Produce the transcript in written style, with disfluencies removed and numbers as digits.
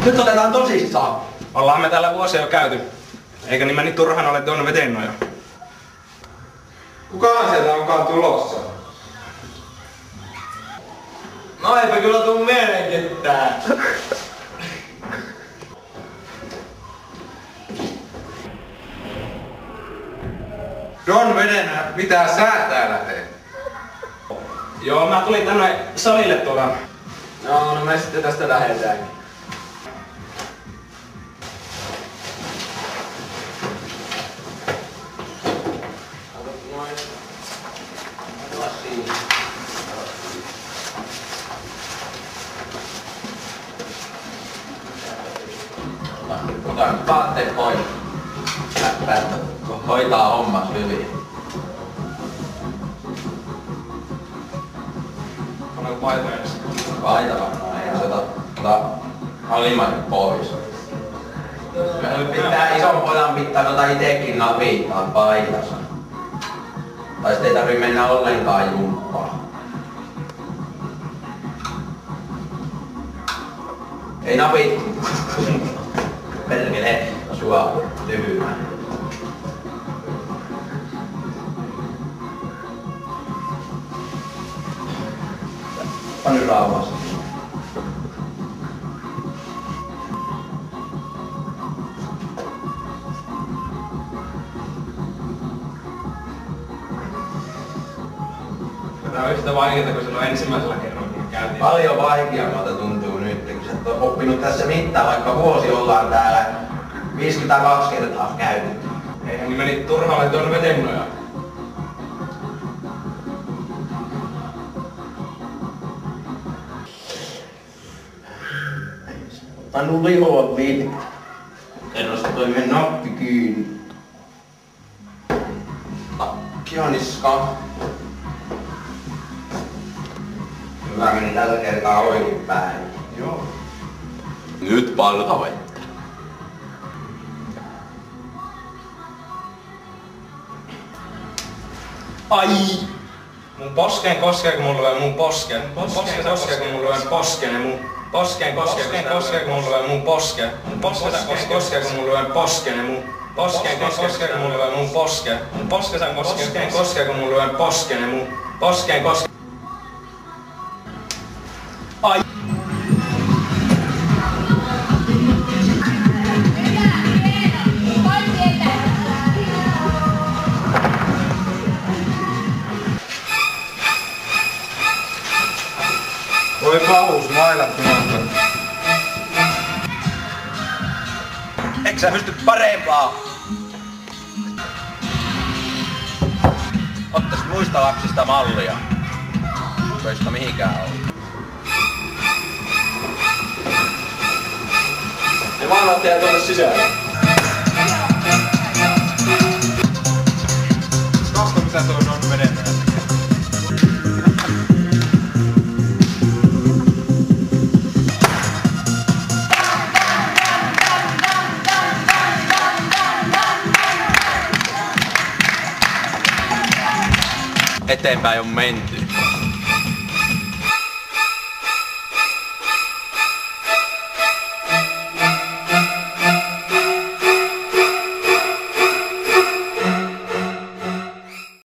Nyt otetaan tosissaan. Ollaan me täällä vuosia jo käyty. Eikä nimeni turhan ole tuonne vetennoja. Kukahan sieltä onkaan tulossa? No eipä kyllä tuu mieleen ketään. Don Vedenä, mitä sä täällä teet? Joo, mä tulin tänne salille tuolla. No me sitten tästä lähdetäänkin. Otan vaatteet pois. Läppät hoitaa hommas hyvin. Onko paita edessä? Paita varmaan, ei se ota alimmainen pois. Nyt pitää ison pojan pitää itekin napittaa paitansa. Tai sit ei tarvii mennä ollenkaan jumppaan. Ei napit! Perkele, sua tyhmä. Pane rauhassa. Tää on yhtä vaikeeta kuin silloin ensimmäisellä kerralla, kun käytiin. Paljon vaikeammalta tuntuu nyt, kun sä et oo oppinut tässä mitään, vaikka vuosi ollaan täällä 52 kertaa käytetty. Eihän nimeni turhaan ole tuonne vetennoja. Annu lihoa viitit. Kerrosta toimme nappi kiinni. Takkianiska. Hyvä meni tällä kertaa oikein päin. Joo. Nyt palkavettä. Ai! Mun poskeen koskee kun mulla lyö mun posken. Poskeen koskee kun mulla lyö posken ja mun poskeen koskee kun mulla lyö mun posken. Mun poskeen koskee kun mulla lyö posken ja mun poskeen koskee kun mulla lyö mun posken. Mun poskeen koskee kun mulla lyö posken ja mun poskeen koskee. Ai! Voi pahus, mailat tuolta. Eikö sä pysty parempaa? Ottais muista lapsista mallia. Joista mihinkään on. Ne maalaat jää tuonne sisälle. Katso mitä tuo on Vedenä. Eteenpäin on menty.